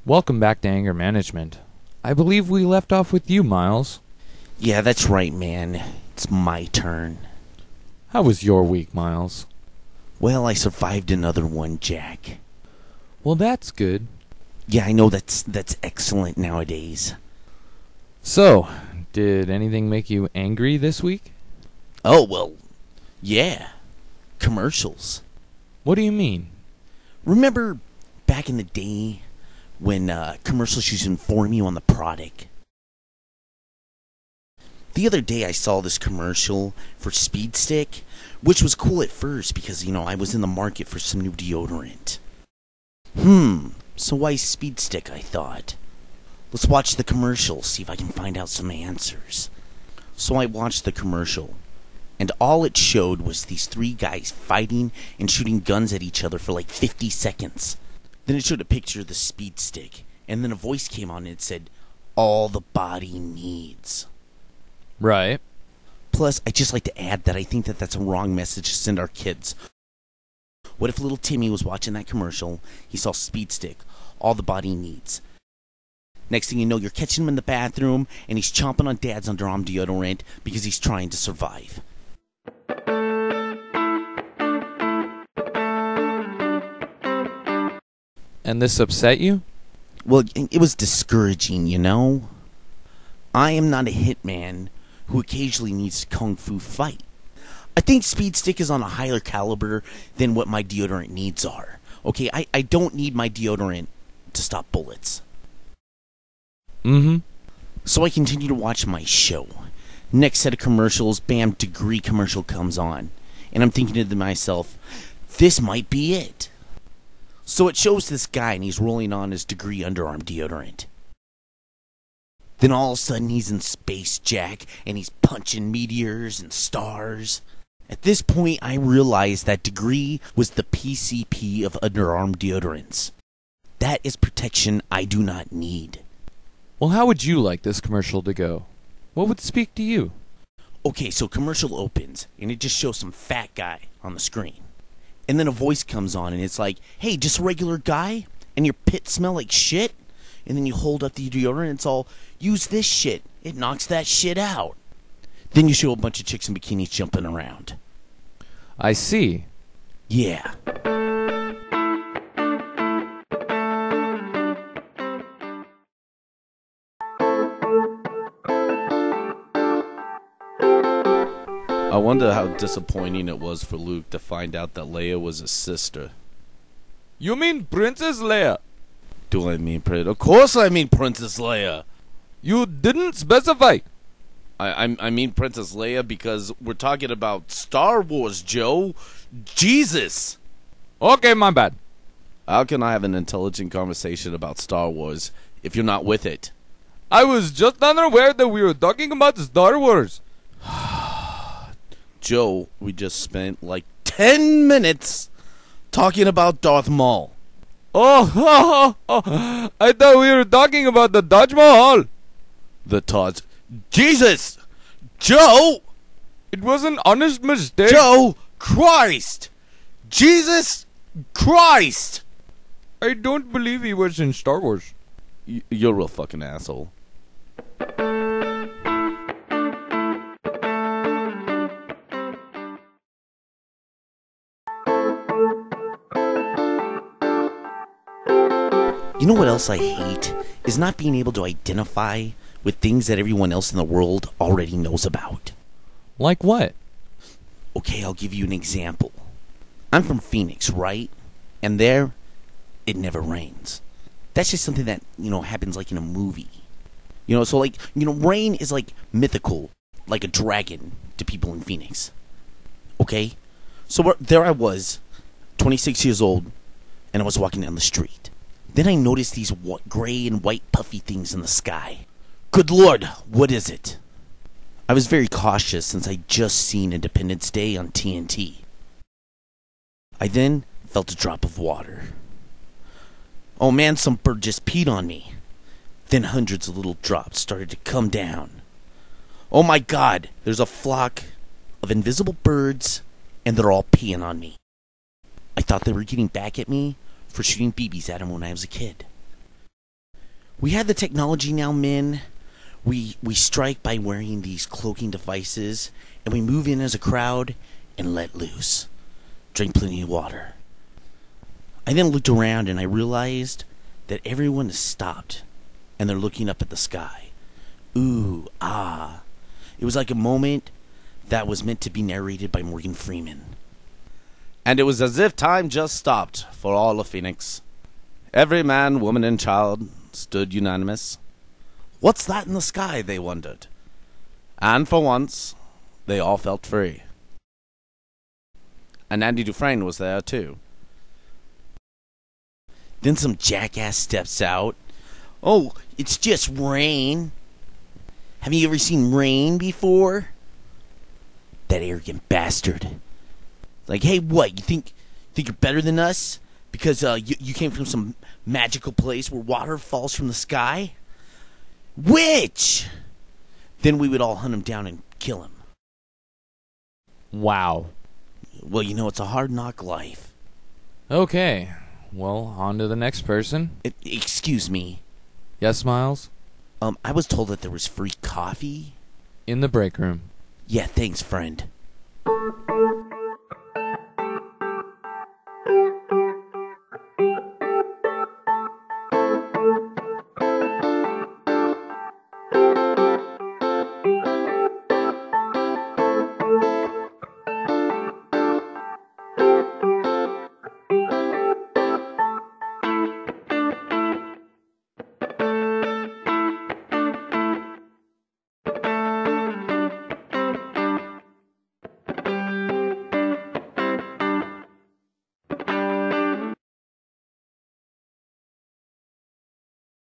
Welcome back to Anger Management. I believe we left off with you, Miles. Yeah, that's right, man. It's my turn. How was your week, Miles? Well, I survived another one, Jack. Well, that's good. Yeah, I know that's excellent nowadays. So, did anything make you angry this week? Oh, well, yeah. Commercials. What do you mean? Remember back in the day when commercials used to inform you on the product? The other day I saw this commercial for Speed Stick, which was cool at first because, I was in the market for some new deodorant. So why Speed Stick, I thought. Let's watch the commercial, see if I can find out some answers. So I watched the commercial, and all it showed was these three guys fighting and shooting guns at each other for like 50 seconds. Then it showed a picture of the Speed Stick, and then a voice came on and it said, "All the body needs." Right. Plus, I'd just like to add that I think that that's a wrong message to send our kids. What if little Timmy was watching that commercial, he saw Speed Stick, all the body needs. Next thing you know, you're catching him in the bathroom, and he's chomping on Dad's underarm deodorant because he's trying to survive. And this upset you? Well, it was discouraging, I am not a hitman who occasionally needs to kung fu fight. I think Speed Stick is on a higher caliber than what my deodorant needs are. Okay, I don't need my deodorant to stop bullets. So I continue to watch my show. Next set of commercials, bam, Degree commercial comes on. And I'm thinking to myself, this might be it. So it shows this guy and he's rolling on his Degree underarm deodorant. Then all of a sudden he's in space, Jack, and he's punching meteors and stars. At this point I realized that Degree was the PCP of underarm deodorants. That is protection I do not need. Well, how would you like this commercial to go? What would speak to you? Okay, so commercial opens, and it just shows some fat guy on the screen. And then a voice comes on, and it's like, "Hey, just a regular guy? And your pits smell like shit?" And then you hold up the deodorant, and it's all, "Use this shit. It knocks that shit out." Then you show a bunch of chicks in bikinis jumping around. I see. Yeah. I wonder how disappointing it was for Luke to find out that Leia was his sister. You mean Princess Leia? Do I mean Princess? Of course I mean Princess Leia. You didn't specify. I mean Princess Leia because we're talking about Star Wars, Joe. Jesus. Okay, my bad. How can I have an intelligent conversation about Star Wars if you're not with it? I was just unaware that we were talking about Star Wars. Joe, we just spent like 10 minutes talking about Darth Maul. Oh, I thought we were talking about the Taj Mahal. The Taj... Jesus! Joe! It was an honest mistake. Joe Christ! Jesus Christ! I don't believe he was in Star Wars. You're a real fucking asshole. You know what else I hate? Is not being able to identify with things that everyone else in the world already knows about. Like what? Okay, I'll give you an example. I'm from Phoenix, right? And there, it never rains. That's just something that, happens like in a movie. So rain is like mythical, like a dragon to people in Phoenix. Okay? So there I was, 26 years old, and I was walking down the street. Then I noticed these gray and white puffy things in the sky. Good Lord, what is it? I was very cautious since I'd just seen Independence Day on TNT. I then felt a drop of water. Oh man, some bird just peed on me. Then hundreds of little drops started to come down. Oh my God, there's a flock of invisible birds, and they're all peeing on me. I thought they were getting back at me for shooting BBs at them when I was a kid. We had the technology now, men. We strike by wearing these cloaking devices, and we move in as a crowd and let loose. Drink plenty of water. I then looked around and I realized that everyone has stopped and they're looking up at the sky. Ooh, ah. It was like a moment that was meant to be narrated by Morgan Freeman. And it was as if time just stopped for all of Phoenix. Every man, woman, and child stood unanimous. What's that in the sky, they wondered. And for once, they all felt free. And Andy Dufresne was there, too. Then some jackass steps out. Oh, it's just rain. Have you ever seen rain before? That arrogant bastard. Like, hey, what? You think you're better than us? Because you came from some magical place where water falls from the sky? Which? Then we would all hunt him down and kill him. Wow. Well, you know, it's a hard knock life. Okay. Well, on to the next person. Excuse me. Yes, Miles? I was told that there was free coffee. In the break room. Yeah, thanks, friend.